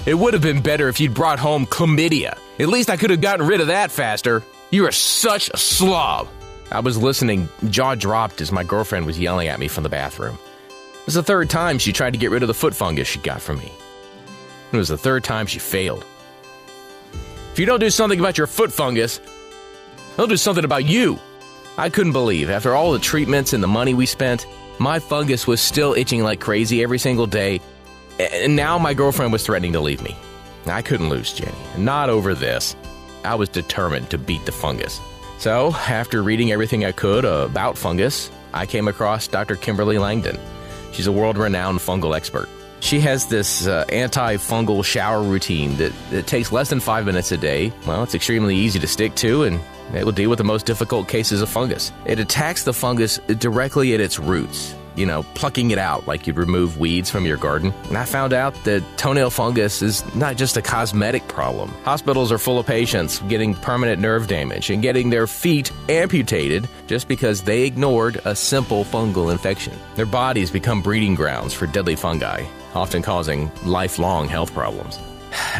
It would have been better if you'd brought home chlamydia. At least I could have gotten rid of that faster. You are such a slob. I was listening, jaw dropped as my girlfriend was yelling at me from the bathroom. It was the third time she tried to get rid of the foot fungus she got from me. It was the third time she failed. If you don't do something about your foot fungus, they'll do something about you. I couldn't believe, after all the treatments and the money we spent, my fungus was still itching like crazy every single day, and now my girlfriend was threatening to leave me. I couldn't lose Jenny, not over this. I was determined to beat the fungus. So, after reading everything I could about fungus, I came across Dr. Kimberly Langdon. She's a world-renowned fungal expert. She has this anti-fungal shower routine that takes less than 5 minutes a day. Well, it's extremely easy to stick to, and it will deal with the most difficult cases of fungus. It attacks the fungus directly at its roots, plucking it out like you'd remove weeds from your garden. And I found out that toenail fungus is not just a cosmetic problem. Hospitals are full of patients getting permanent nerve damage and getting their feet amputated just because they ignored a simple fungal infection. Their bodies become breeding grounds for deadly fungi, often causing lifelong health problems.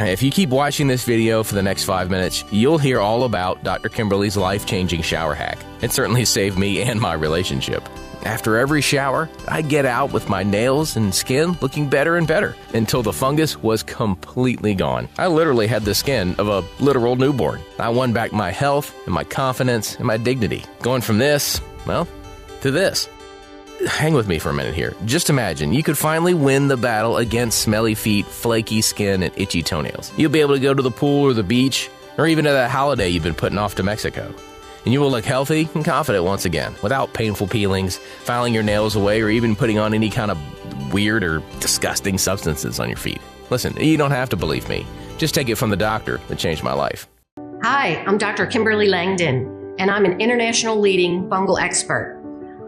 If you keep watching this video for the next 5 minutes, you'll hear all about Dr. Kimberly's life-changing shower hack. It certainly saved me and my relationship. After every shower, I get out with my nails and skin looking better and better until the fungus was completely gone. I literally had the skin of a literal newborn. I won back my health and my confidence and my dignity. Going from this, to this. Hang with me for a minute here. Just imagine you could finally win the battle against smelly feet, flaky skin, and itchy toenails. You'll be able to go to the pool or the beach, or even to that holiday you've been putting off to Mexico. And you will look healthy and confident once again, without painful peelings, filing your nails away, or even putting on any kind of weird or disgusting substances on your feet. Listen, you don't have to believe me. Just take it from the doctor that changed my life. Hi, I'm Dr. Kimberly Langdon, and I'm an international leading fungal expert.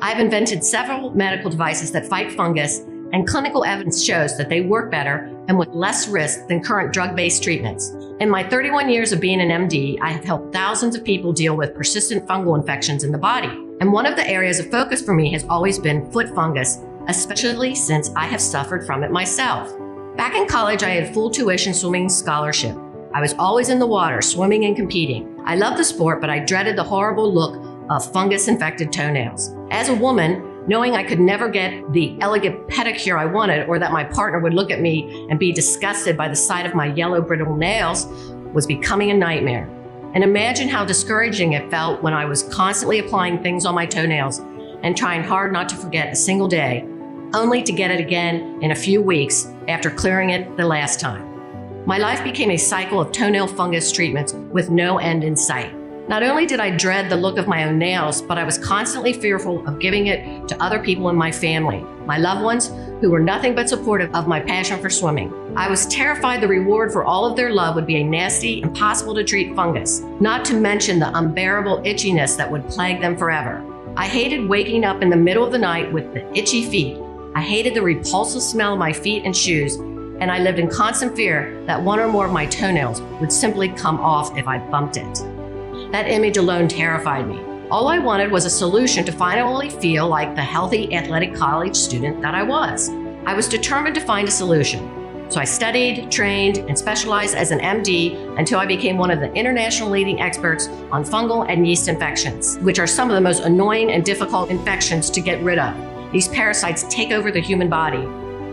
I've invented several medical devices that fight fungus, and clinical evidence shows that they work better and with less risk than current drug-based treatments. In my 31 years of being an MD, I have helped thousands of people deal with persistent fungal infections in the body. And one of the areas of focus for me has always been foot fungus, especially since I have suffered from it myself. Back in college, I had full tuition swimming scholarship. I was always in the water, swimming and competing. I loved the sport, but I dreaded the horrible look of fungus-infected toenails. As a woman, knowing I could never get the elegant pedicure I wanted, or that my partner would look at me and be disgusted by the sight of my yellow brittle nails, was becoming a nightmare. And imagine how discouraging it felt when I was constantly applying things on my toenails and trying hard not to forget a single day, only to get it again in a few weeks after clearing it the last time. My life became a cycle of toenail fungus treatments with no end in sight. Not only did I dread the look of my own nails, but I was constantly fearful of giving it to other people in my family, my loved ones, who were nothing but supportive of my passion for swimming. I was terrified the reward for all of their love would be a nasty, impossible to treat fungus, not to mention the unbearable itchiness that would plague them forever. I hated waking up in the middle of the night with the itchy feet. I hated the repulsive smell of my feet and shoes, and I lived in constant fear that one or more of my toenails would simply come off if I bumped it. That image alone terrified me. All I wanted was a solution to finally feel like the healthy athletic college student that I was. I was determined to find a solution. So I studied, trained, and specialized as an MD until I became one of the international leading experts on fungal and yeast infections, which are some of the most annoying and difficult infections to get rid of. These parasites take over the human body.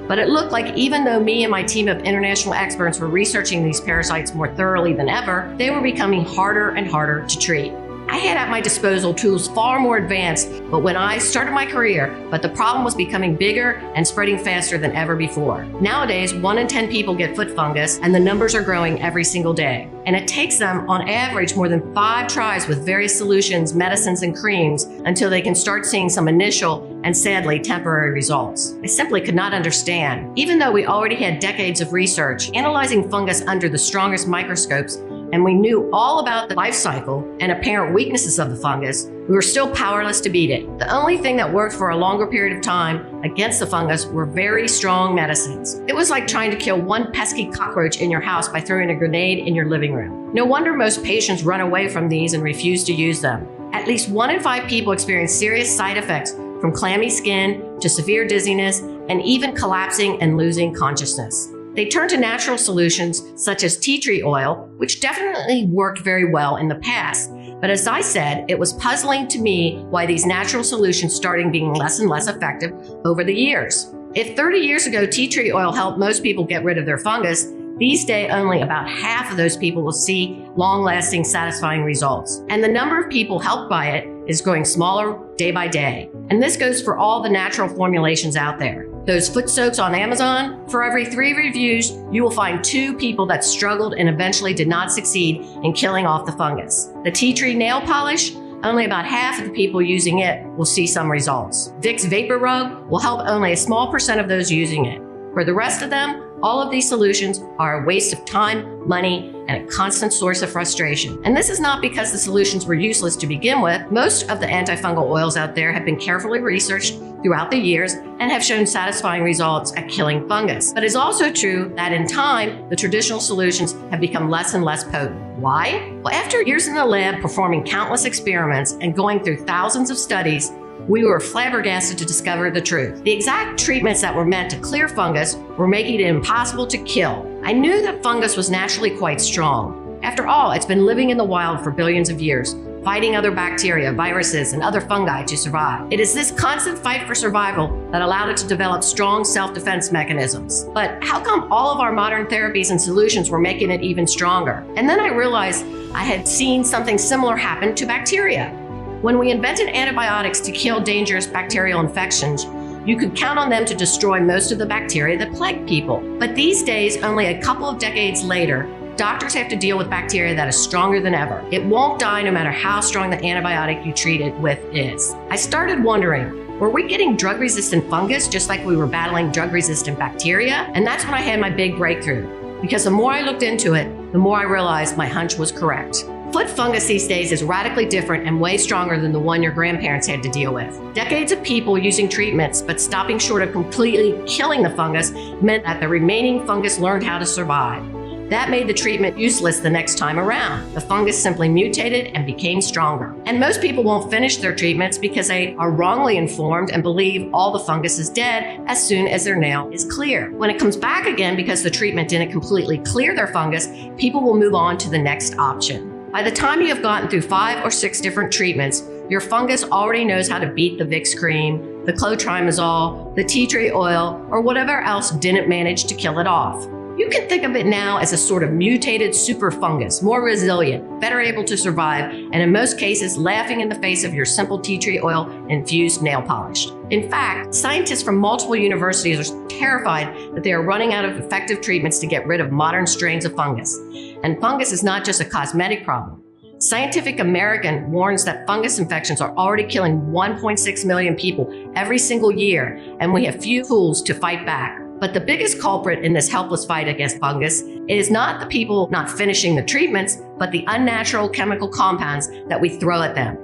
But it looked like even though me and my team of international experts were researching these parasites more thoroughly than ever, they were becoming harder and harder to treat. I had at my disposal tools far more advanced, but when I started my career, the problem was becoming bigger and spreading faster than ever before. Nowadays, 1 in 10 people get foot fungus, and the numbers are growing every single day. And it takes them, on average, more than 5 tries with various solutions, medicines, and creams until they can start seeing some initial and sadly temporary results. I simply could not understand. Even though we already had decades of research analyzing fungus under the strongest microscopes, and we knew all about the life cycle and apparent weaknesses of the fungus, we were still powerless to beat it. The only thing that worked for a longer period of time against the fungus were very strong medicines. It was like trying to kill one pesky cockroach in your house by throwing a grenade in your living room. No wonder most patients run away from these and refuse to use them. At least 1 in 5 people experience serious side effects, from clammy skin to severe dizziness and even collapsing and losing consciousness. They turned to natural solutions such as tea tree oil, which definitely worked very well in the past. But as I said, it was puzzling to me why these natural solutions started being less and less effective over the years. If 30 years ago tea tree oil helped most people get rid of their fungus, these days only about half of those people will see long-lasting, satisfying results. And the number of people helped by it is growing smaller day by day. And this goes for all the natural formulations out there. Those foot soaks on Amazon, for every 3 reviews, you will find 2 people that struggled and eventually did not succeed in killing off the fungus. The tea tree nail polish, only about half of the people using it will see some results. Vicks Vapor Rub will help only a small percent of those using it. For the rest of them, all of these solutions are a waste of time, money, and a constant source of frustration. And this is not because the solutions were useless to begin with. Most of the antifungal oils out there have been carefully researched throughout the years and have shown satisfying results at killing fungus. But it's also true that in time, the traditional solutions have become less and less potent. Why? Well, after years in the lab performing countless experiments and going through thousands of studies, we were flabbergasted to discover the truth. The exact treatments that were meant to clear fungus were making it impossible to kill. I knew that fungus was naturally quite strong. After all, it's been living in the wild for billions of years, fighting other bacteria, viruses, and other fungi to survive. It is this constant fight for survival that allowed it to develop strong self-defense mechanisms. But how come all of our modern therapies and solutions were making it even stronger? And then I realized I had seen something similar happen to bacteria. When we invented antibiotics to kill dangerous bacterial infections, you could count on them to destroy most of the bacteria that plague people. But these days, only a couple of decades later, doctors have to deal with bacteria that is stronger than ever. It won't die no matter how strong the antibiotic you treat it with is. I started wondering, were we getting drug-resistant fungus just like we were battling drug-resistant bacteria? And that's when I had my big breakthrough. Because the more I looked into it, the more I realized my hunch was correct. Foot fungus these days is radically different and way stronger than the one your grandparents had to deal with. Decades of people using treatments but stopping short of completely killing the fungus meant that the remaining fungus learned how to survive. That made the treatment useless the next time around. The fungus simply mutated and became stronger. And most people won't finish their treatments because they are wrongly informed and believe all the fungus is dead as soon as their nail is clear. When it comes back again because the treatment didn't completely clear their fungus, people will move on to the next option. By the time you have gotten through 5 or 6 different treatments, your fungus already knows how to beat the Vicks cream, the clotrimazole, the tea tree oil, or whatever else didn't manage to kill it off. You can think of it now as a sort of mutated super fungus, more resilient, better able to survive, and in most cases, laughing in the face of your simple tea tree oil infused nail polish. In fact, scientists from multiple universities are terrified that they are running out of effective treatments to get rid of modern strains of fungus. And fungus is not just a cosmetic problem. Scientific American warns that fungus infections are already killing 1.6 million people every single year, and we have few tools to fight back. But the biggest culprit in this helpless fight against fungus is not the people not finishing the treatments, but the unnatural chemical compounds that we throw at them.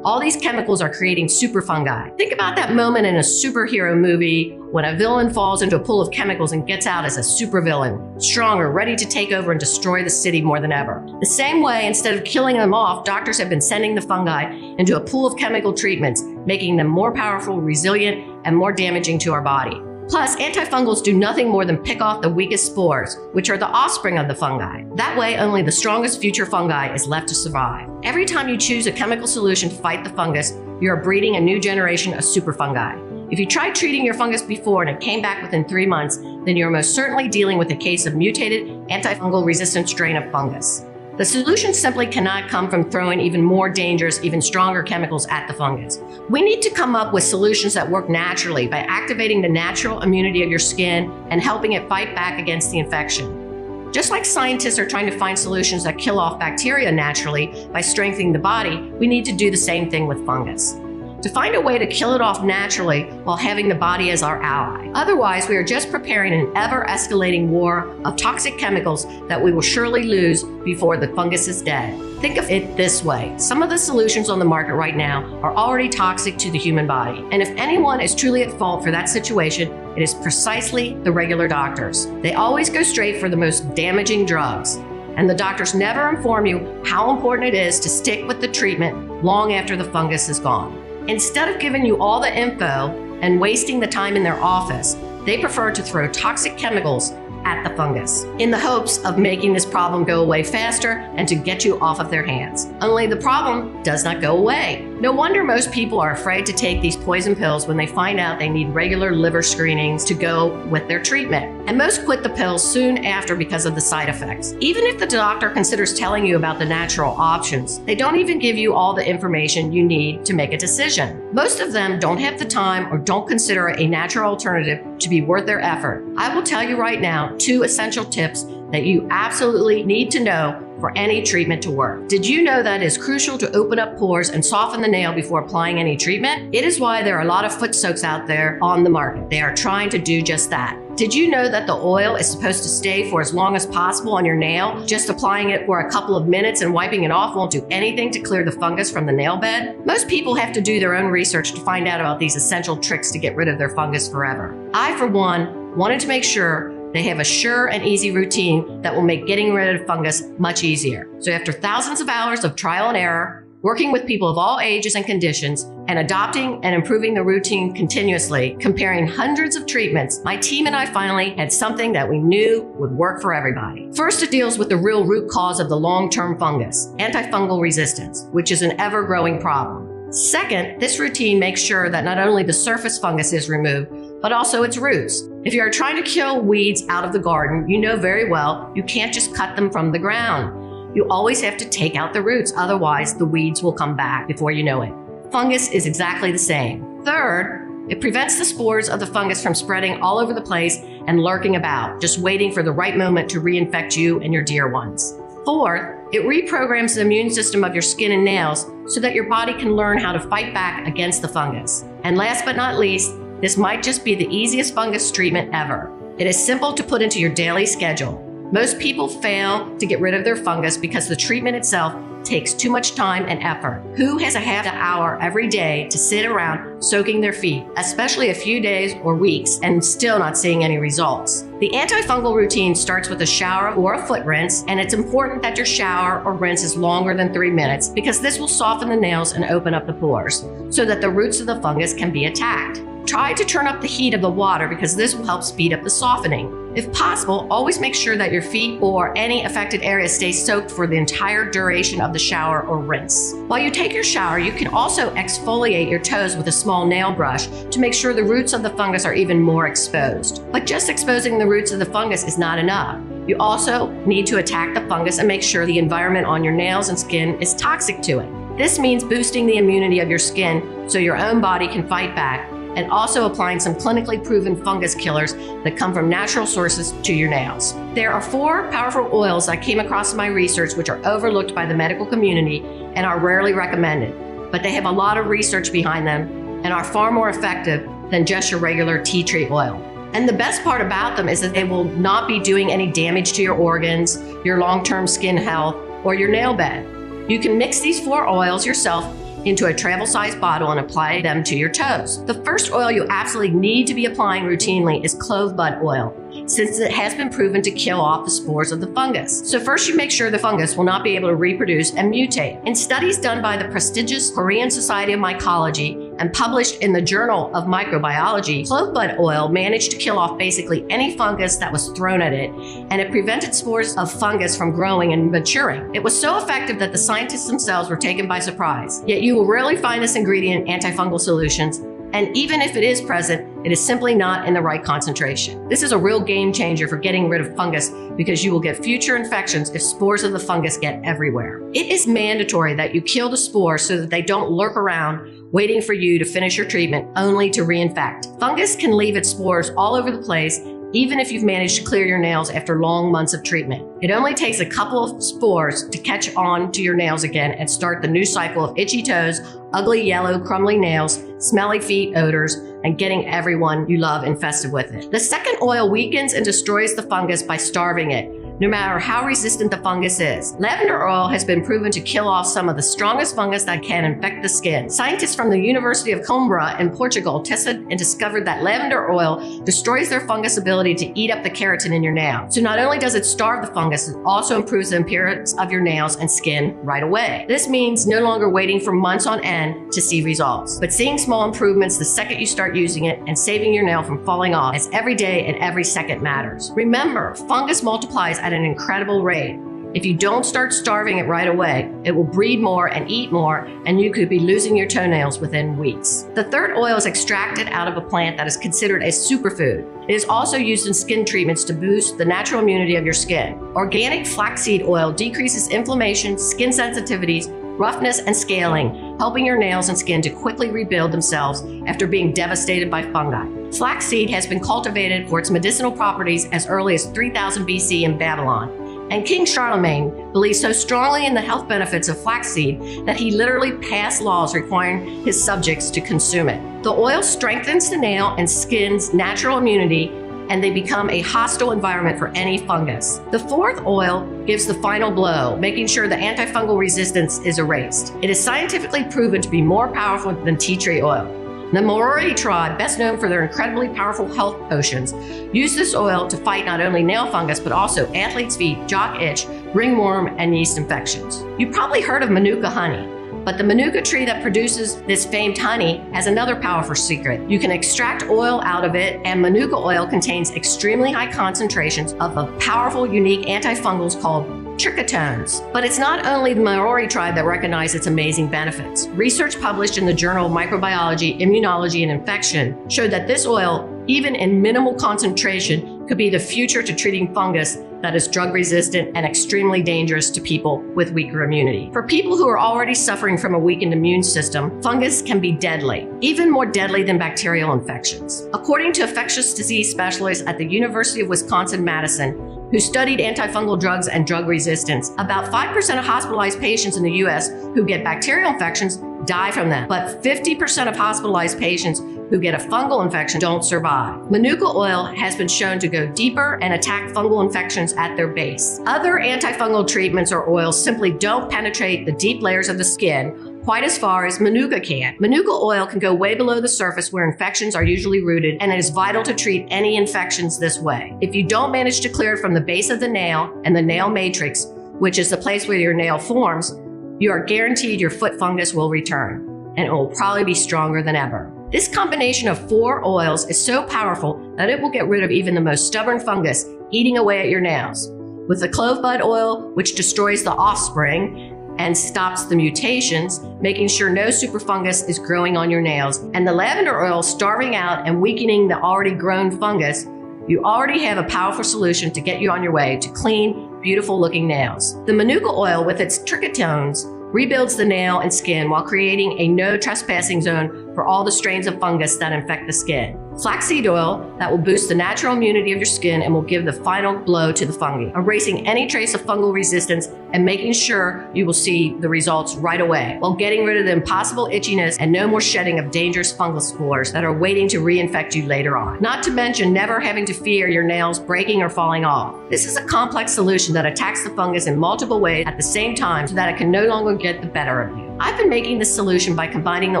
All these chemicals are creating super fungi. Think about that moment in a superhero movie when a villain falls into a pool of chemicals and gets out as a supervillain, stronger, ready to take over and destroy the city more than ever. The same way, instead of killing them off, doctors have been sending the fungi into a pool of chemical treatments, making them more powerful, resilient, and more damaging to our body. Plus, antifungals do nothing more than pick off the weakest spores, which are the offspring of the fungi. That way, only the strongest future fungi is left to survive. Every time you choose a chemical solution to fight the fungus, you are breeding a new generation of super fungi. If you tried treating your fungus before and it came back within 3 months, then you're most certainly dealing with a case of mutated antifungal resistant strain of fungus. The solution simply cannot come from throwing even more dangerous, even stronger chemicals at the fungus. We need to come up with solutions that work naturally by activating the natural immunity of your skin and helping it fight back against the infection. Just like scientists are trying to find solutions that kill off bacteria naturally by strengthening the body, we need to do the same thing with fungus. To find a way to kill it off naturally while having the body as our ally. Otherwise, we are just preparing an ever-escalating war of toxic chemicals that we will surely lose before the fungus is dead. Think of it this way. Some of the solutions on the market right now are already toxic to the human body. And if anyone is truly at fault for that situation, it is precisely the regular doctors. They always go straight for the most damaging drugs. And the doctors never inform you how important it is to stick with the treatment long after the fungus is gone. Instead of giving you all the info and wasting the time in their office, they prefer to throw toxic chemicals at the fungus in the hopes of making this problem go away faster and to get you off of their hands. Only the problem does not go away. No wonder most people are afraid to take these poison pills when they find out they need regular liver screenings to go with their treatment. And most quit the pills soon after because of the side effects. Even if the doctor considers telling you about the natural options, they don't even give you all the information you need to make a decision. Most of them don't have the time or don't consider a natural alternative to be worth their effort. I will tell you right now 2 essential tips that you absolutely need to know for any treatment to work. Did you know that it is crucial to open up pores and soften the nail before applying any treatment? It is why there are a lot of foot soaks out there on the market. They are trying to do just that. Did you know that the oil is supposed to stay for as long as possible on your nail? Just applying it for a couple of minutes and wiping it off won't do anything to clear the fungus from the nail bed? Most people have to do their own research to find out about these essential tricks to get rid of their fungus forever. I, for one, wanted to make sure they have a sure and easy routine that will make getting rid of fungus much easier. So after thousands of hours of trial and error, working with people of all ages and conditions, and adopting and improving the routine continuously, comparing hundreds of treatments, my team and I finally had something that we knew would work for everybody. First, it deals with the real root cause of the long-term fungus, antifungal resistance, which is an ever-growing problem. Second, this routine makes sure that not only the surface fungus is removed, but also its roots. If you are trying to kill weeds out of the garden, you know very well you can't just cut them from the ground. You always have to take out the roots, otherwise the weeds will come back before you know it. Fungus is exactly the same. Third, it prevents the spores of the fungus from spreading all over the place and lurking about, just waiting for the right moment to reinfect you and your dear ones. Fourth, it reprograms the immune system of your skin and nails so that your body can learn how to fight back against the fungus. And last but not least, this might just be the easiest fungus treatment ever. It is simple to put into your daily schedule. Most people fail to get rid of their fungus because the treatment itself takes too much time and effort. Who has a half an hour every day to sit around soaking their feet, especially a few days or weeks, and still not seeing any results? The antifungal routine starts with a shower or a foot rinse, and it's important that your shower or rinse is longer than 3 minutes because this will soften the nails and open up the pores so that the roots of the fungus can be attacked. Try to turn up the heat of the water because this will help speed up the softening. If possible, always make sure that your feet or any affected area stay soaked for the entire duration of the shower or rinse. While you take your shower, you can also exfoliate your toes with a small nail brush to make sure the roots of the fungus are even more exposed. But just exposing the roots of the fungus is not enough. You also need to attack the fungus and make sure the environment on your nails and skin is toxic to it. This means boosting the immunity of your skin so your own body can fight back, and also applying some clinically proven fungus killers that come from natural sources to your nails. There are 4 powerful oils I came across in my research which are overlooked by the medical community and are rarely recommended, but they have a lot of research behind them and are far more effective than just your regular tea tree oil. And the best part about them is that they will not be doing any damage to your organs, your long-term skin health, or your nail bed. You can mix these 4 oils yourself into a travel-sized bottle and apply them to your toes. The first oil you absolutely need to be applying routinely is clove bud oil, since it has been proven to kill off the spores of the fungus. So first you make sure the fungus will not be able to reproduce and mutate. In studies done by the prestigious Korean Society of Mycology and published in the Journal of Microbiology, clove bud oil managed to kill off basically any fungus that was thrown at it, and it prevented spores of fungus from growing and maturing. It was so effective that the scientists themselves were taken by surprise. Yet you will rarely find this ingredient in antifungal solutions, and even if it is present, it is simply not in the right concentration. This is a real game changer for getting rid of fungus because you will get future infections if spores of the fungus get everywhere. It is mandatory that you kill the spores so that they don't lurk around waiting for you to finish your treatment only to reinfect. Fungus can leave its spores all over the place even if you've managed to clear your nails after long months of treatment. It only takes a couple of spores to catch on to your nails again and start the new cycle of itchy toes, ugly yellow crumbly nails, smelly feet, odors, and getting everyone you love infested with it. The second oil weakens and destroys the fungus by starving it, no matter how resistant the fungus is. Lavender oil has been proven to kill off some of the strongest fungus that can infect the skin. Scientists from the University of Coimbra in Portugal tested and discovered that lavender oil destroys their fungus ability to eat up the keratin in your nail. So not only does it starve the fungus, it also improves the appearance of your nails and skin right away. This means no longer waiting for months on end to see results, but seeing small improvements the second you start using it and saving your nail from falling off, as every day and every second matters. Remember, fungus multiplies at an incredible rate. If you don't start starving it right away, it will breed more and eat more, and you could be losing your toenails within weeks. The third oil is extracted out of a plant that is considered a superfood. It is also used in skin treatments to boost the natural immunity of your skin. Organic flaxseed oil decreases inflammation, skin sensitivities, roughness, and scaling, helping your nails and skin to quickly rebuild themselves after being devastated by fungi. Flaxseed has been cultivated for its medicinal properties as early as 3000 BC in Babylon. And King Charlemagne believed so strongly in the health benefits of flaxseed that he literally passed laws requiring his subjects to consume it. The oil strengthens the nail and skin's natural immunity, and they become a hostile environment for any fungus. The fourth oil gives the final blow, making sure the antifungal resistance is erased. It is scientifically proven to be more powerful than tea tree oil. The Maori tribe, best known for their incredibly powerful health potions, use this oil to fight not only nail fungus, but also athlete's feet, jock itch, ringworm, and yeast infections. You've probably heard of Manuka honey, but the Manuka tree that produces this famed honey has another powerful secret. You can extract oil out of it, and Manuka oil contains extremely high concentrations of a powerful, unique antifungals called trichotones. But it's not only the Maori tribe that recognized its amazing benefits. Research published in the Journal of Microbiology, Immunology, and Infection showed that this oil, even in minimal concentration, could be the future to treating fungus that is drug resistant and extremely dangerous to people with weaker immunity. For people who are already suffering from a weakened immune system, fungus can be deadly, even more deadly than bacterial infections. According to infectious disease specialists at the University of Wisconsin-Madison, who studied antifungal drugs and drug resistance, about 5% of hospitalized patients in the US who get bacterial infections die from them, but 50% of hospitalized patients who get a fungal infection don't survive. Manuka oil has been shown to go deeper and attack fungal infections at their base. Other antifungal treatments or oils simply don't penetrate the deep layers of the skin quite as far as Manuka can. Manuka oil can go way below the surface where infections are usually rooted, and it is vital to treat any infections this way. If you don't manage to clear it from the base of the nail and the nail matrix, which is the place where your nail forms, you are guaranteed your foot fungus will return, and it will probably be stronger than ever. This combination of 4 oils is so powerful that it will get rid of even the most stubborn fungus eating away at your nails. With the clove bud oil, which destroys the offspring and stops the mutations, making sure no superfungus is growing on your nails, and the lavender oil starving out and weakening the already grown fungus, you already have a powerful solution to get you on your way to clean, beautiful looking nails. The Manuka oil with its trichotones rebuilds the nail and skin while creating a no trespassing zone for all the strains of fungus that infect the skin. Flaxseed oil that will boost the natural immunity of your skin and will give the final blow to the fungi, erasing any trace of fungal resistance and making sure you will see the results right away, while getting rid of the impossible itchiness and no more shedding of dangerous fungal spores that are waiting to reinfect you later on. Not to mention never having to fear your nails breaking or falling off. This is a complex solution that attacks the fungus in multiple ways at the same time so that it can no longer get the better of you. I've been making this solution by combining the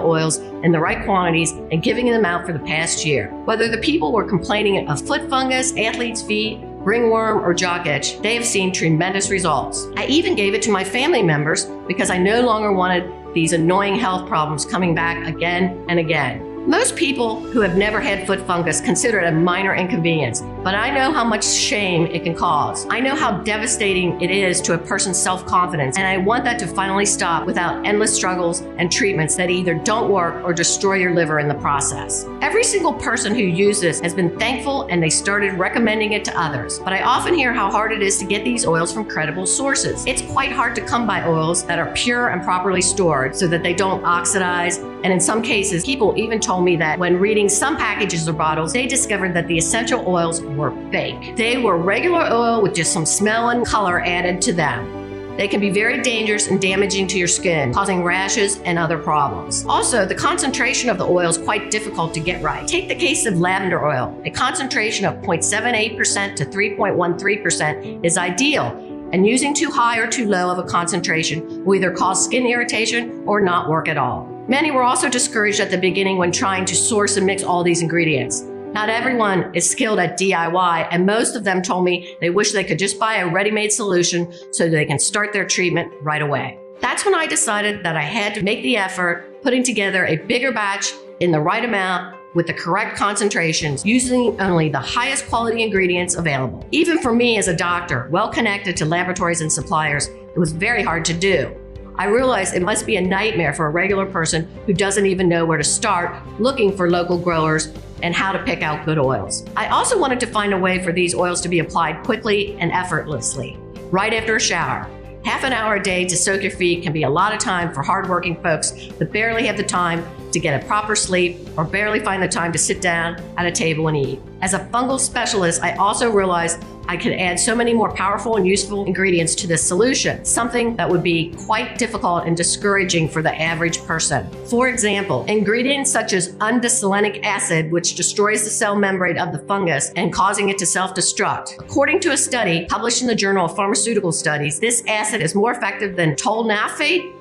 oils in the right quantities and giving them out for the past year. Whether the people were complaining of foot fungus, athlete's feet, ringworm, or jock itch, they have seen tremendous results. I even gave it to my family members because I no longer wanted these annoying health problems coming back again and again. Most people who have never had foot fungus consider it a minor inconvenience, but I know how much shame it can cause. I know how devastating it is to a person's self-confidence, and I want that to finally stop without endless struggles and treatments that either don't work or destroy your liver in the process. Every single person who used this has been thankful, and they started recommending it to others, but I often hear how hard it is to get these oils from credible sources. It's quite hard to come by oils that are pure and properly stored so that they don't oxidize, and in some cases, people even told me that when reading some packages or bottles, they discovered that the essential oils were fake. They were regular oil with just some smell and color added to them. They can be very dangerous and damaging to your skin, causing rashes and other problems. Also, the concentration of the oil is quite difficult to get right. Take the case of lavender oil. A concentration of 0.78% to 3.13% is ideal, and using too high or too low of a concentration will either cause skin irritation or not work at all. Many were also discouraged at the beginning when trying to source and mix all these ingredients. Not everyone is skilled at DIY, and most of them told me they wish they could just buy a ready-made solution so they can start their treatment right away. That's when I decided that I had to make the effort, putting together a bigger batch in the right amount with the correct concentrations, using only the highest quality ingredients available. Even for me as a doctor, well connected to laboratories and suppliers, it was very hard to do. I realized it must be a nightmare for a regular person who doesn't even know where to start looking for local growers and how to pick out good oils. I also wanted to find a way for these oils to be applied quickly and effortlessly, right after a shower. Half an hour a day to soak your feet can be a lot of time for hardworking folks that barely have the time to get a proper sleep or barely find the time to sit down at a table and eat. As a fungal specialist, I also realized I could add so many more powerful and useful ingredients to this solution, something that would be quite difficult and discouraging for the average person. For example, ingredients such as undesolenic acid, which destroys the cell membrane of the fungus and causing it to self-destruct. According to a study published in the Journal of Pharmaceutical Studies, this acid is more effective than Toenail,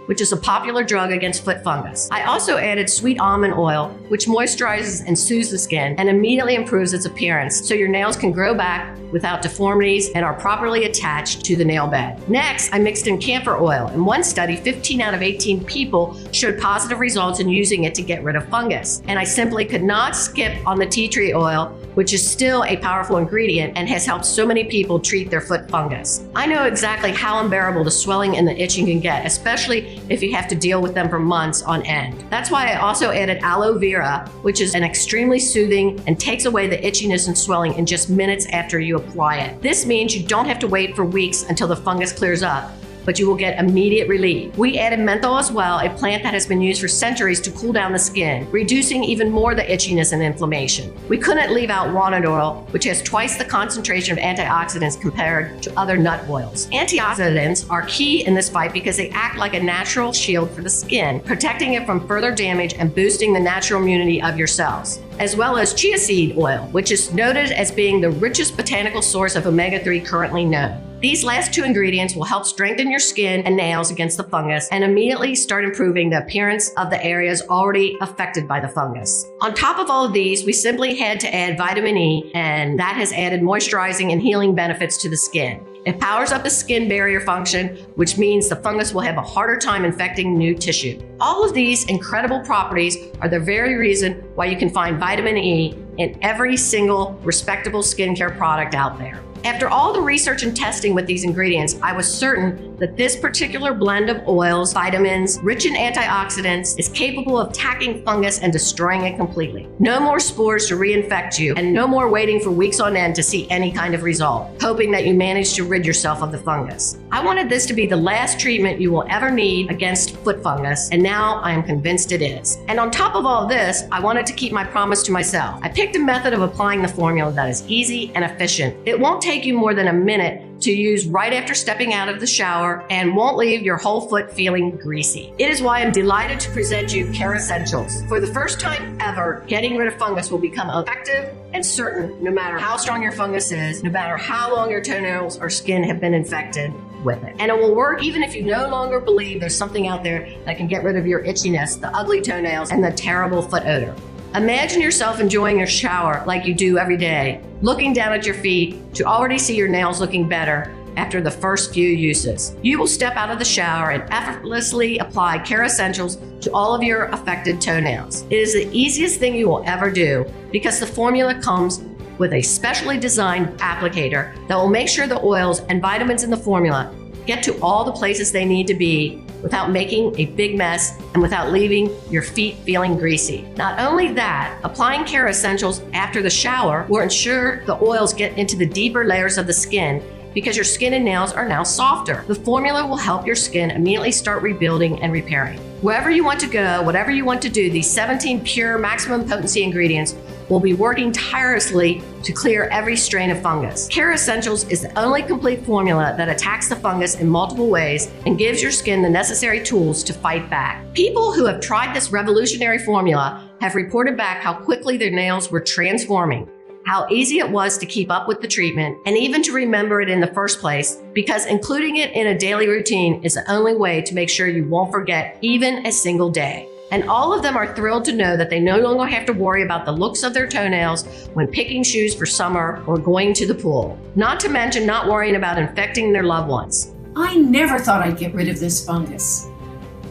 which is a popular drug against foot fungus. I also added sweet almond oil, which moisturizes and soothes the skin and immediately improves its appearance so your nails can grow back without deformities and are properly attached to the nail bed. Next, I mixed in camphor oil. In one study, 15 out of 18 people showed positive results in using it to get rid of fungus. And I simply could not skip on the tea tree oil, which is still a powerful ingredient and has helped so many people treat their foot fungus. I know exactly how unbearable the swelling and the itching can get, especially if you have to deal with them for months on end. That's why I also added aloe vera, which is an extremely soothing and takes away the itchiness and swelling in just minutes after you apply it. This means you don't have to wait for weeks until the fungus clears up, but you will get immediate relief. We added menthol as well, a plant that has been used for centuries to cool down the skin, reducing even more the itchiness and inflammation. We couldn't leave out walnut oil, which has twice the concentration of antioxidants compared to other nut oils. Antioxidants are key in this fight because they act like a natural shield for the skin, protecting it from further damage and boosting the natural immunity of your cells, as well as chia seed oil, which is noted as being the richest botanical source of omega-3 currently known. These last two ingredients will help strengthen your skin and nails against the fungus and immediately start improving the appearance of the areas already affected by the fungus. On top of all of these, we simply had to add vitamin E, and that has added moisturizing and healing benefits to the skin. It powers up the skin barrier function, which means the fungus will have a harder time infecting new tissue. All of these incredible properties are the very reason why you can find vitamin E in every single respectable skincare product out there. After all the research and testing with these ingredients, I was certain that this particular blend of oils, vitamins, rich in antioxidants, is capable of attacking fungus and destroying it completely. No more spores to reinfect you, and no more waiting for weeks on end to see any kind of result, hoping that you manage to rid yourself of the fungus. I wanted this to be the last treatment you will ever need against foot fungus, and now I am convinced it is. And on top of all this, I wanted to keep my promise to myself. I picked a method of applying the formula that is easy and efficient. It won't take you more than a minute to use right after stepping out of the shower and won't leave your whole foot feeling greasy. It is why I'm delighted to present you Kerassentials. For the first time ever, getting rid of fungus will become effective and certain no matter how strong your fungus is, no matter how long your toenails or skin have been infected with it. And it will work even if you no longer believe there's something out there that can get rid of your itchiness, the ugly toenails, and the terrible foot odor. Imagine yourself enjoying your shower like you do every day, looking down at your feet to already see your nails looking better after the first few uses. You will step out of the shower and effortlessly apply Kerassentials to all of your affected toenails. It is the easiest thing you will ever do because the formula comes with a specially designed applicator that will make sure the oils and vitamins in the formula get to all the places they need to be without making a big mess and without leaving your feet feeling greasy. Not only that, applying Kerassentials after the shower will ensure the oils get into the deeper layers of the skin because your skin and nails are now softer. The formula will help your skin immediately start rebuilding and repairing. Wherever you want to go, whatever you want to do, these 17 pure maximum potency ingredients will be working tirelessly to clear every strain of fungus. Kerassentials is the only complete formula that attacks the fungus in multiple ways and gives your skin the necessary tools to fight back. People who have tried this revolutionary formula have reported back how quickly their nails were transforming, how easy it was to keep up with the treatment, and even to remember it in the first place, because including it in a daily routine is the only way to make sure you won't forget even a single day. And all of them are thrilled to know that they no longer have to worry about the looks of their toenails when picking shoes for summer or going to the pool. Not to mention not worrying about infecting their loved ones. I never thought I'd get rid of this fungus.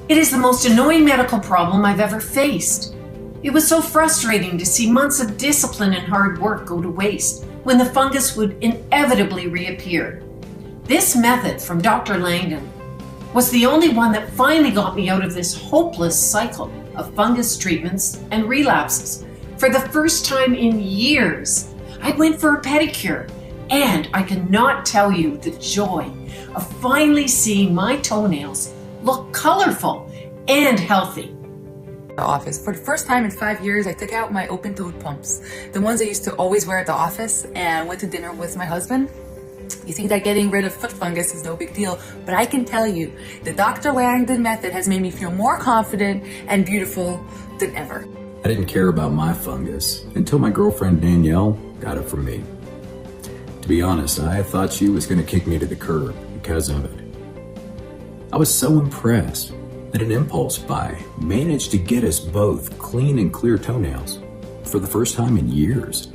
It is the most annoying medical problem I've ever faced. It was so frustrating to see months of discipline and hard work go to waste when the fungus would inevitably reappear. This method from Dr. Langdon was the only one that finally got me out of this hopeless cycle of fungus treatments and relapses. For the first time in years, I went for a pedicure, and I cannot tell you the joy of finally seeing my toenails look colorful and healthy. The office. For the first time in 5 years, I took out my open-toed pumps, the ones I used to always wear at the office, and went to dinner with my husband. You think that getting rid of foot fungus is no big deal, but I can tell you, the Dr. Langdon method has made me feel more confident and beautiful than ever. I didn't care about my fungus until my girlfriend Danielle got it from me. To be honest, I thought she was going to kick me to the curb because of it. I was so impressed that an impulse buy managed to get us both clean and clear toenails for the first time in years.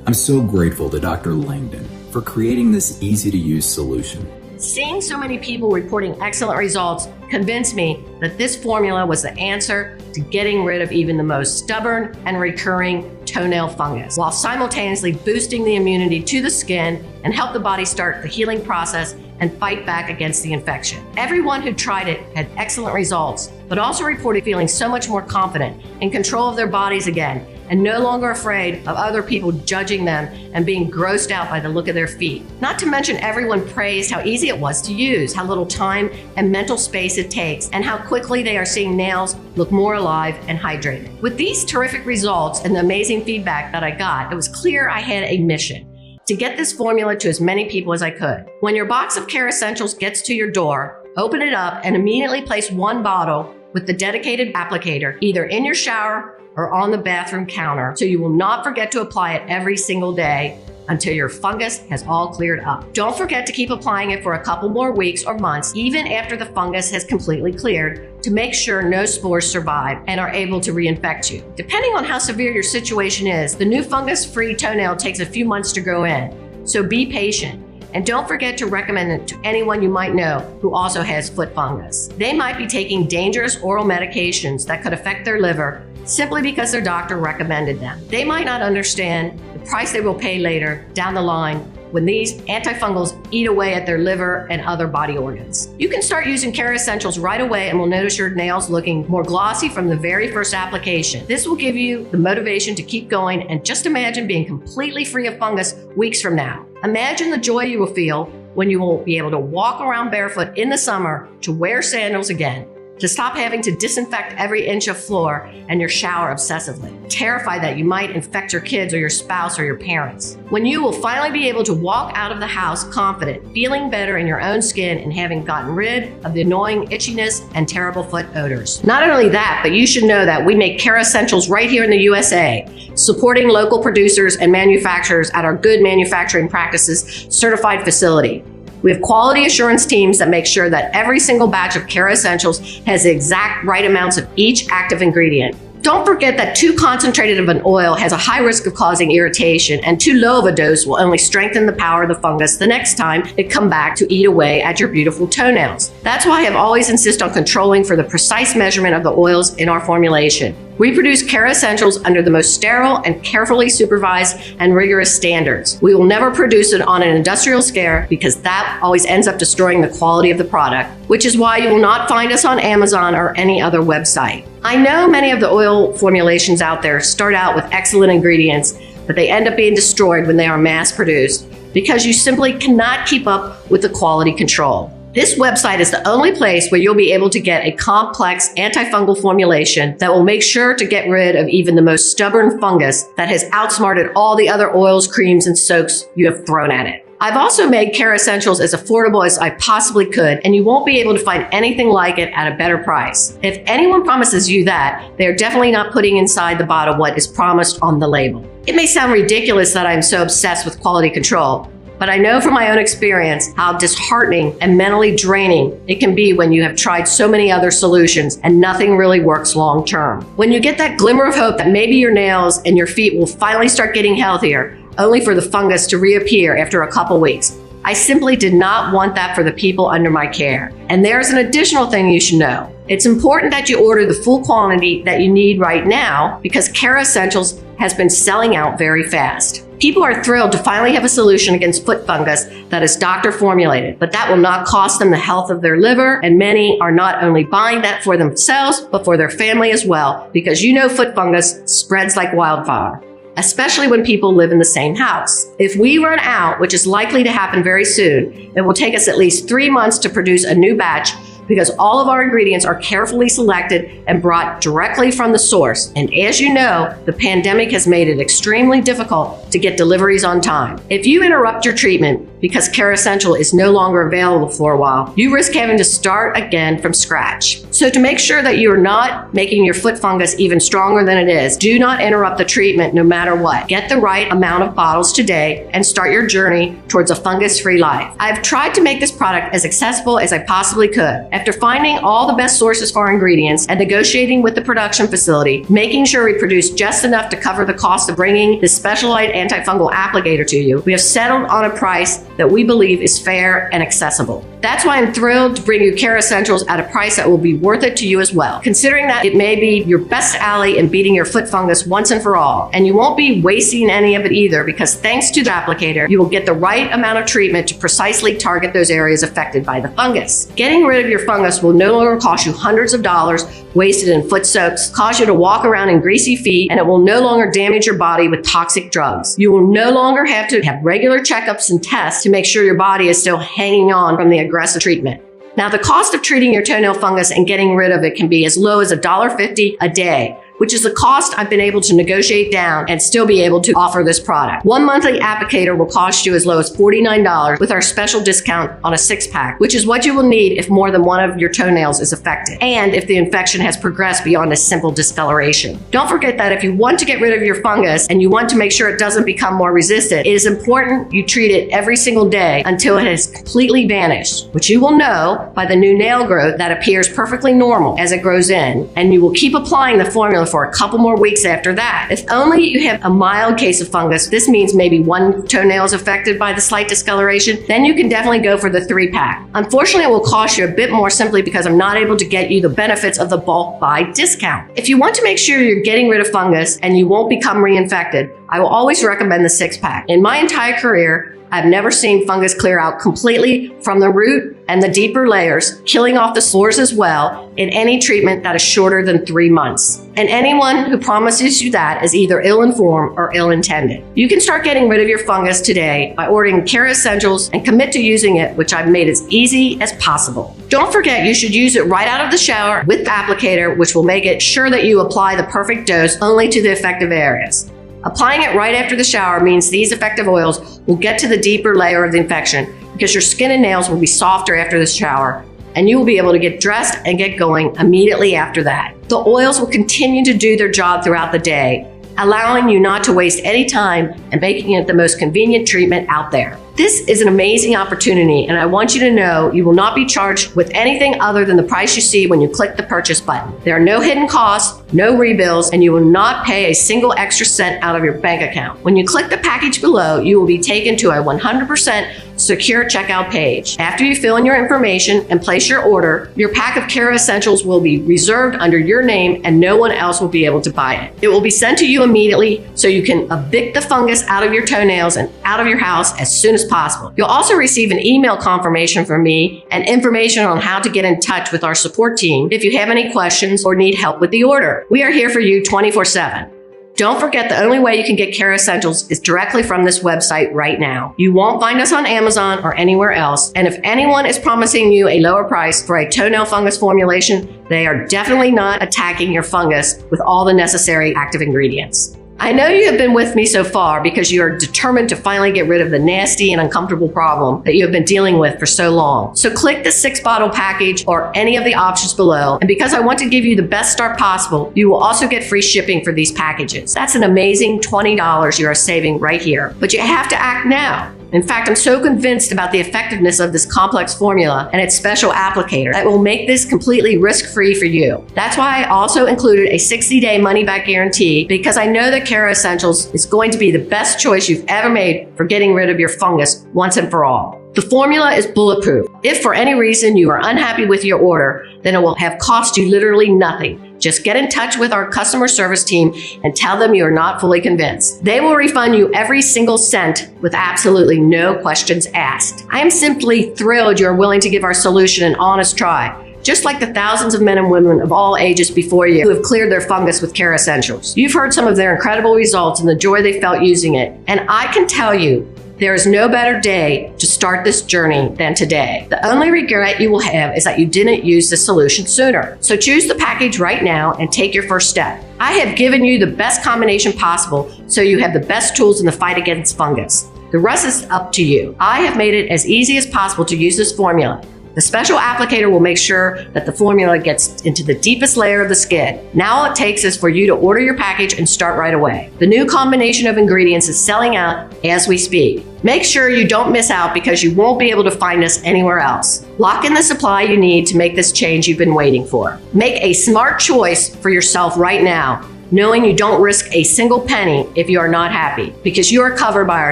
I'm so grateful to Dr. Langdon for creating this easy-to-use solution. Seeing so many people reporting excellent results convinced me that this formula was the answer to getting rid of even the most stubborn and recurring toenail fungus, while simultaneously boosting the immunity to the skin and help the body start the healing process and fight back against the infection. Everyone who tried it had excellent results, but also reported feeling so much more confident, in control of their bodies again, and no longer afraid of other people judging them and being grossed out by the look of their feet. Not to mention, everyone praised how easy it was to use, how little time and mental space it takes, and how quickly they are seeing nails look more alive and hydrated. With these terrific results and the amazing feedback that I got, it was clear I had a mission: to get this formula to as many people as I could. When your box of Kerassentials gets to your door, open it up and immediately place one bottle with the dedicated applicator either in your shower or on the bathroom counter, so you will not forget to apply it every single day until your fungus has all cleared up. Don't forget to keep applying it for a couple more weeks or months, even after the fungus has completely cleared, to make sure no spores survive and are able to reinfect you. Depending on how severe your situation is, the new fungus-free toenail takes a few months to grow in, so be patient. And don't forget to recommend it to anyone you might know who also has foot fungus. They might be taking dangerous oral medications that could affect their liver simply because their doctor recommended them. They might not understand the price they will pay later down the line when these antifungals eat away at their liver and other body organs. You can start using Kerassentials right away and will notice your nails looking more glossy from the very first application. This will give you the motivation to keep going, and just imagine being completely free of fungus weeks from now. Imagine the joy you will feel when you will be able to walk around barefoot in the summer, to wear sandals again, to stop having to disinfect every inch of floor and your shower obsessively, terrified that you might infect your kids or your spouse or your parents. When you will finally be able to walk out of the house confident, feeling better in your own skin, and having gotten rid of the annoying itchiness and terrible foot odors. Not only that, but you should know that we make Kerassentials right here in the USA, supporting local producers and manufacturers at our Good Manufacturing Practices certified facility. We have quality assurance teams that make sure that every single batch of Kerassentials has the exact right amounts of each active ingredient. Don't forget that too concentrated of an oil has a high risk of causing irritation, and too low of a dose will only strengthen the power of the fungus the next time it comes back to eat away at your beautiful toenails. That's why I have always insisted on controlling for the precise measurement of the oils in our formulation. We produce Kerassentials under the most sterile and carefully supervised and rigorous standards. We will never produce it on an industrial scale, because that always ends up destroying the quality of the product, which is why you will not find us on Amazon or any other website. I know many of the oil formulations out there start out with excellent ingredients, but they end up being destroyed when they are mass produced because you simply cannot keep up with the quality control. This website is the only place where you'll be able to get a complex antifungal formulation that will make sure to get rid of even the most stubborn fungus that has outsmarted all the other oils, creams, and soaks you have thrown at it. I've also made Kerassentials as affordable as I possibly could, and you won't be able to find anything like it at a better price. If anyone promises you that, they are definitely not putting inside the bottle what is promised on the label. It may sound ridiculous that I'm so obsessed with quality control, but I know from my own experience how disheartening and mentally draining it can be when you have tried so many other solutions and nothing really works long term. When you get that glimmer of hope that maybe your nails and your feet will finally start getting healthier, only for the fungus to reappear after a couple weeks. I simply did not want that for the people under my care. And there's an additional thing you should know. It's important that you order the full quantity that you need right now because Kerassentials has been selling out very fast. People are thrilled to finally have a solution against foot fungus that is doctor formulated, but that will not cost them the health of their liver, and many are not only buying that for themselves, but for their family as well, because you know foot fungus spreads like wildfire, especially when people live in the same house. If we run out, which is likely to happen very soon, it will take us at least 3 months to produce a new batch because all of our ingredients are carefully selected and brought directly from the source. And as you know, the pandemic has made it extremely difficult to get deliveries on time. If you interrupt your treatment because Kerassential is no longer available for a while, you risk having to start again from scratch. So to make sure that you are not making your foot fungus even stronger than it is, do not interrupt the treatment no matter what. Get the right amount of bottles today and start your journey towards a fungus-free life. I've tried to make this product as accessible as I possibly could. After finding all the best sources for our ingredients and negotiating with the production facility, making sure we produce just enough to cover the cost of bringing this specialized antifungal applicator to you, we have settled on a price that we believe is fair and accessible. That's why I'm thrilled to bring you Kerassentials at a price that will be worth it to you as well, considering that it may be your best ally in beating your foot fungus once and for all. And you won't be wasting any of it either, because thanks to the applicator, you will get the right amount of treatment to precisely target those areas affected by the fungus. Getting rid of your fungus will no longer cost you hundreds of dollars wasted in foot soaks, cause you to walk around in greasy feet, and it will no longer damage your body with toxic drugs. You will no longer have to have regular checkups and tests to make sure your body is still hanging on from the aggressive treatment. Now, the cost of treating your toenail fungus and getting rid of it can be as low as $1.50 a day, which is the cost I've been able to negotiate down and still be able to offer this product. One monthly applicator will cost you as low as $49 with our special discount on a 6-pack, which is what you will need if more than one of your toenails is affected and if the infection has progressed beyond a simple discoloration. Don't forget that if you want to get rid of your fungus and you want to make sure it doesn't become more resistant, it is important you treat it every single day until it has completely vanished, which you will know by the new nail growth that appears perfectly normal as it grows in, and you will keep applying the formula for a couple more weeks after that. If only you have a mild case of fungus, this means maybe one toenail is affected by the slight discoloration, then you can definitely go for the 3-pack. Unfortunately, it will cost you a bit more simply because I'm not able to get you the benefits of the bulk buy discount. If you want to make sure you're getting rid of fungus and you won't become reinfected, I will always recommend the 6-pack. In my entire career, I've never seen fungus clear out completely from the root and the deeper layers, killing off the spores as well in any treatment that is shorter than 3 months. And anyone who promises you that is either ill-informed or ill-intended. You can start getting rid of your fungus today by ordering Kerassentials and commit to using it, which I've made as easy as possible. Don't forget, you should use it right out of the shower with the applicator, which will make it sure that you apply the perfect dose only to the effective areas. Applying it right after the shower means these effective oils will get to the deeper layer of the infection because your skin and nails will be softer after the shower, and you will be able to get dressed and get going immediately after that. The oils will continue to do their job throughout the day, allowing you not to waste any time and making it the most convenient treatment out there. This is an amazing opportunity, and I want you to know you will not be charged with anything other than the price you see when you click the purchase button. There are no hidden costs, no rebills, and you will not pay a single extra cent out of your bank account. When you click the package below, you will be taken to a 100% secure checkout page. After you fill in your information and place your order, your pack of Kerassentials will be reserved under your name and no one else will be able to buy it. It will be sent to you immediately so you can evict the fungus out of your toenails and out of your house as soon as possible. You'll also receive an email confirmation from me and information on how to get in touch with our support team if you have any questions or need help with the order. We are here for you 24/7. Don't forget, the only way you can get Kerassentials is directly from this website right now. You won't find us on Amazon or anywhere else. And if anyone is promising you a lower price for a toenail fungus formulation, they are definitely not attacking your fungus with all the necessary active ingredients. I know you have been with me so far because you are determined to finally get rid of the nasty and uncomfortable problem that you have been dealing with for so long. So click the 6-bottle package or any of the options below. And because I want to give you the best start possible, you will also get free shipping for these packages. That's an amazing $20 you are saving right here. But you have to act now. In fact, I'm so convinced about the effectiveness of this complex formula and its special applicator that will make this completely risk-free for you. That's why I also included a 60-day money-back guarantee, because I know that Kerassentials is going to be the best choice you've ever made for getting rid of your fungus once and for all. The formula is bulletproof. If for any reason you are unhappy with your order, then it will have cost you literally nothing. Just get in touch with our customer service team and tell them you are not fully convinced. They will refund you every single cent with absolutely no questions asked. I am simply thrilled you're willing to give our solution an honest try, just like the thousands of men and women of all ages before you who have cleared their fungus with Kerassentials. You've heard some of their incredible results and the joy they felt using it. And I can tell you, there is no better day to start this journey than today. The only regret you will have is that you didn't use the solution sooner. So choose the package right now and take your first step. I have given you the best combination possible so you have the best tools in the fight against fungus. The rest is up to you. I have made it as easy as possible to use this formula. The special applicator will make sure that the formula gets into the deepest layer of the skin. Now all it takes is for you to order your package and start right away. The new combination of ingredients is selling out as we speak. Make sure you don't miss out because you won't be able to find us anywhere else. Lock in the supply you need to make this change you've been waiting for. Make a smart choice for yourself right now, knowing you don't risk a single penny if you are not happy, because you are covered by our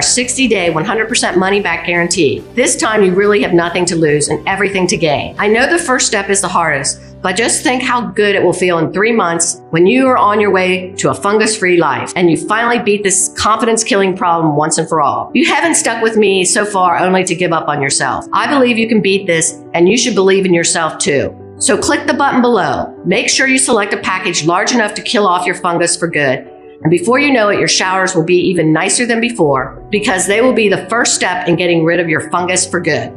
60-day 100% money-back guarantee. This time you really have nothing to lose and everything to gain. I know the first step is the hardest, but just think how good it will feel in 3 months when you are on your way to a fungus-free life and you finally beat this confidence-killing problem once and for all. You haven't stuck with me so far only to give up on yourself. I believe you can beat this, and you should believe in yourself too. So click the button below. Make sure you select a package large enough to kill off your fungus for good. And before you know it, your showers will be even nicer than before, because they will be the first step in getting rid of your fungus for good.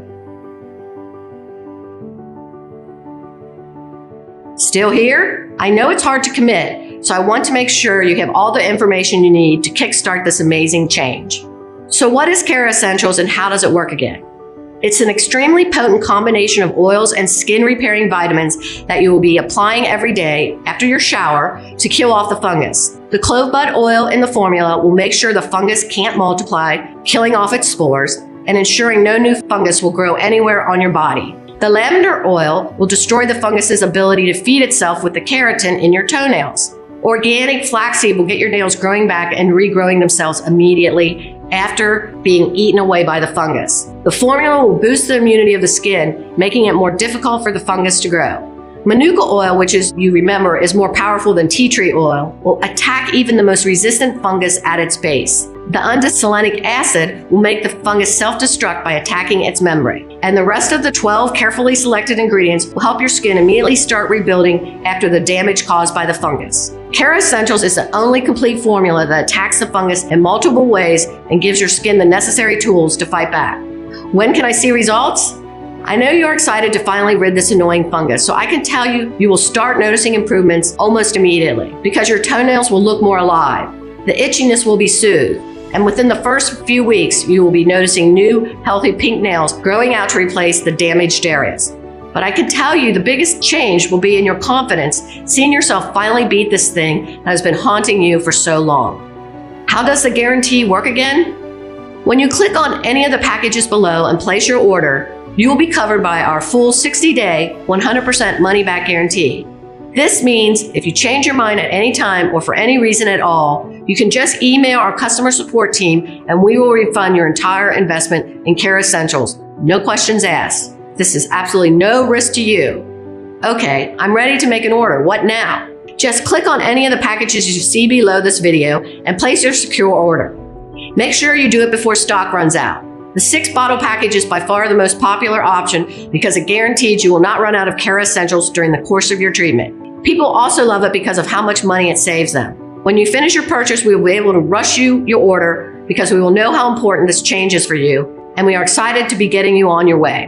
Still here? I know it's hard to commit, so I want to make sure you have all the information you need to kickstart this amazing change. So what is Kerassentials and how does it work again? It's an extremely potent combination of oils and skin repairing vitamins that you will be applying every day after your shower to kill off the fungus. The clove bud oil in the formula will make sure the fungus can't multiply, killing off its spores and ensuring no new fungus will grow anywhere on your body. The lavender oil will destroy the fungus's ability to feed itself with the keratin in your toenails. Organic flaxseed will get your nails growing back and regrowing themselves immediately after being eaten away by the fungus. The formula will boost the immunity of the skin, making it more difficult for the fungus to grow. Manuka oil, which is, you remember, is more powerful than tea tree oil, will attack even the most resistant fungus at its base. The undesolenic acid will make the fungus self-destruct by attacking its membrane. And the rest of the 12 carefully selected ingredients will help your skin immediately start rebuilding after the damage caused by the fungus. Kerassentials is the only complete formula that attacks the fungus in multiple ways and gives your skin the necessary tools to fight back. When can I see results? I know you're excited to finally rid this annoying fungus, so I can tell you, you will start noticing improvements almost immediately because your toenails will look more alive. The itchiness will be soothed, and within the first few weeks, you will be noticing new, healthy pink nails growing out to replace the damaged areas. But I can tell you the biggest change will be in your confidence, seeing yourself finally beat this thing that has been haunting you for so long. How does the guarantee work again? When you click on any of the packages below and place your order, you will be covered by our full 60-day, 100% money-back guarantee. This means if you change your mind at any time or for any reason at all, you can just email our customer support team and we will refund your entire investment in Kerassentials. No questions asked. This is absolutely no risk to you. Okay, I'm ready to make an order. What now? Just click on any of the packages you see below this video and place your secure order. Make sure you do it before stock runs out. The 6-bottle package is by far the most popular option because it guarantees you will not run out of Kerassentials during the course of your treatment. People also love it because of how much money it saves them. When you finish your purchase, we will be able to rush you your order because we will know how important this change is for you, and we are excited to be getting you on your way.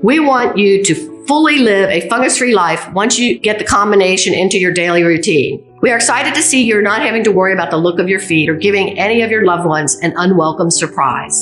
We want you to fully live a fungus-free life once you get the combination into your daily routine. We are excited to see you're not having to worry about the look of your feet or giving any of your loved ones an unwelcome surprise.